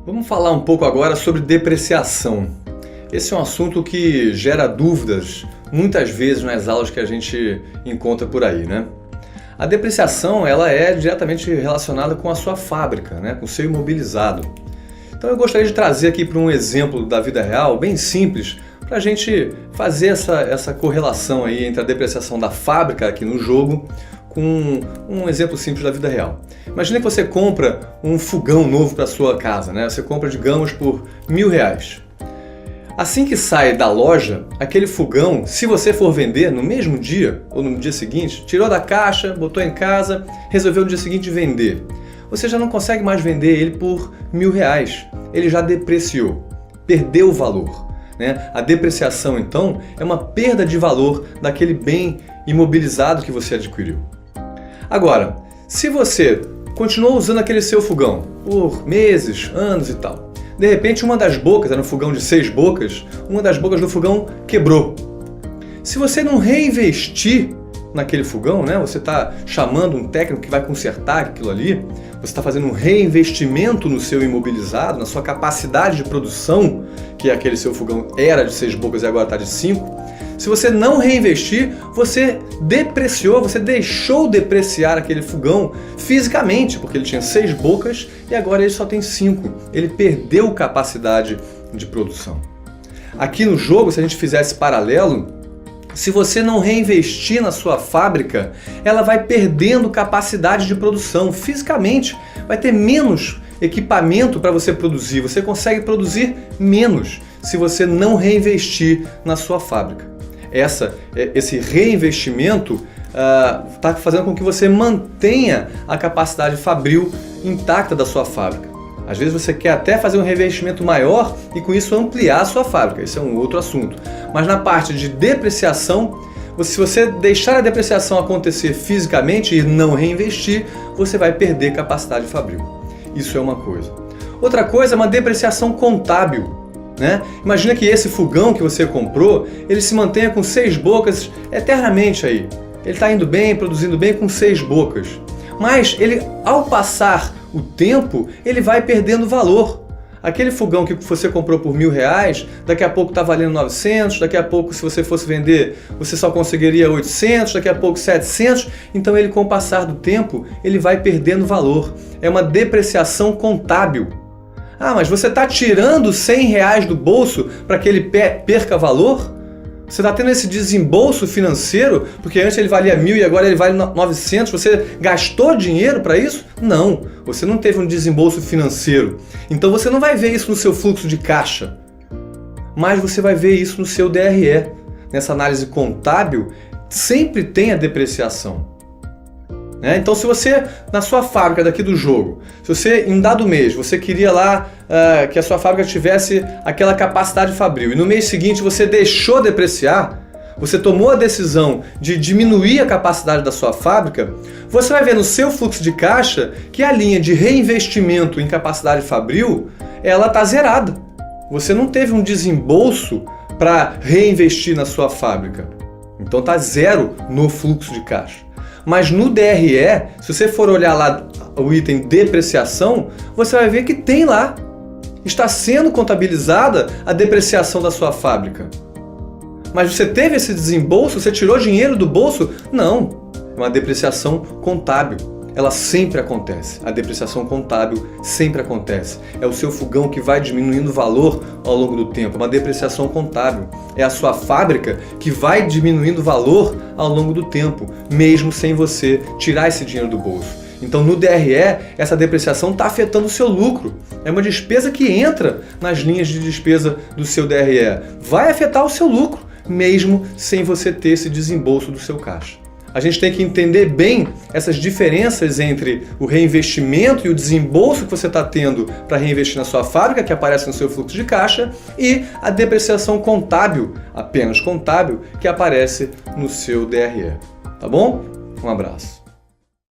Vamos falar um pouco agora sobre depreciação. Esse é um assunto que gera dúvidas muitas vezes nas aulas que a gente encontra por aí, né? A depreciação ela é diretamente relacionada com a sua fábrica, né? Com o seu imobilizado. Então eu gostaria de trazer aqui para um exemplo da vida real, bem simples, para a gente fazer essa correlação aí entre a depreciação da fábrica aqui no jogo com um exemplo simples da vida real. Imagina que você compra um fogão novo para sua casa, né? Você compra, digamos, por R$1.000. Assim que sai da loja, aquele fogão, se você for vender no mesmo dia ou no dia seguinte, tirou da caixa, botou em casa, resolveu no dia seguinte vender. Você já não consegue mais vender ele por R$1.000. Ele já depreciou, perdeu o valor, né? A depreciação, então, é uma perda de valor daquele bem imobilizado que você adquiriu. Agora, se você continuou usando aquele seu fogão por meses, anos e tal, de repente uma das bocas, era um fogão de 6 bocas, uma das bocas do fogão quebrou. Se você não reinvestir naquele fogão, né, você está chamando um técnico que vai consertar aquilo ali, você está fazendo um reinvestimento no seu imobilizado, na sua capacidade de produção, que aquele seu fogão era de 6 bocas e agora está de 5, se você não reinvestir, você depreciou, você deixou depreciar aquele fogão fisicamente, porque ele tinha 6 bocas e agora ele só tem 5. Ele perdeu capacidade de produção. Aqui no jogo, se a gente fizer esse paralelo, se você não reinvestir na sua fábrica, ela vai perdendo capacidade de produção fisicamente, vai ter menos equipamento para você produzir, você consegue produzir menos se você não reinvestir na sua fábrica. Esse reinvestimento está fazendo com que você mantenha a capacidade fabril intacta da sua fábrica. Às vezes você quer até fazer um reinvestimento maior e com isso ampliar a sua fábrica, esse é um outro assunto. Mas na parte de depreciação, se você deixar a depreciação acontecer fisicamente e não reinvestir, você vai perder capacidade fabril. Isso é uma coisa. Outra coisa é uma depreciação contábil. Né? Imagina que esse fogão que você comprou, ele se mantenha com 6 bocas eternamente aí. Ele está indo bem, produzindo bem com 6 bocas. Mas ele, ao passar o tempo, ele vai perdendo valor. Aquele fogão que você comprou por R$1.000, daqui a pouco está valendo 900, daqui a pouco se você fosse vender, você só conseguiria 800, daqui a pouco 700. Então ele, com o passar do tempo, ele vai perdendo valor. É uma depreciação contábil. Ah, mas você está tirando R$100 do bolso para que ele perca valor? Você está tendo esse desembolso financeiro, porque antes ele valia 1.000 e agora ele vale 900, você gastou dinheiro para isso? Não, você não teve um desembolso financeiro. Então você não vai ver isso no seu fluxo de caixa, mas você vai ver isso no seu DRE. Nessa análise contábil, sempre tem a depreciação. Então se você, na sua fábrica daqui do jogo, se você em dado mês, você queria lá que a sua fábrica tivesse aquela capacidade fabril e no mês seguinte você deixou depreciar, você tomou a decisão de diminuir a capacidade da sua fábrica, você vai ver no seu fluxo de caixa que a linha de reinvestimento em capacidade fabril, ela está zerada. Você não teve um desembolso para reinvestir na sua fábrica. Então está zero no fluxo de caixa. Mas no DRE, se você for olhar lá o item depreciação, você vai ver que tem lá. Está sendo contabilizada a depreciação da sua fábrica. Mas você teve esse desembolso? Você tirou dinheiro do bolso? Não. É uma depreciação contábil. Ela sempre acontece. A depreciação contábil sempre acontece. É o seu fogão que vai diminuindo o valor ao longo do tempo. É uma depreciação contábil. É a sua fábrica que vai diminuindo o valor ao longo do tempo, mesmo sem você tirar esse dinheiro do bolso. Então no DRE, essa depreciação está afetando o seu lucro. É uma despesa que entra nas linhas de despesa do seu DRE. Vai afetar o seu lucro, mesmo sem você ter esse desembolso do seu caixa. A gente tem que entender bem essas diferenças entre o reinvestimento e o desembolso que você está tendo para reinvestir na sua fábrica, que aparece no seu fluxo de caixa, e a depreciação contábil, apenas contábil, que aparece no seu DRE. Tá bom? Um abraço.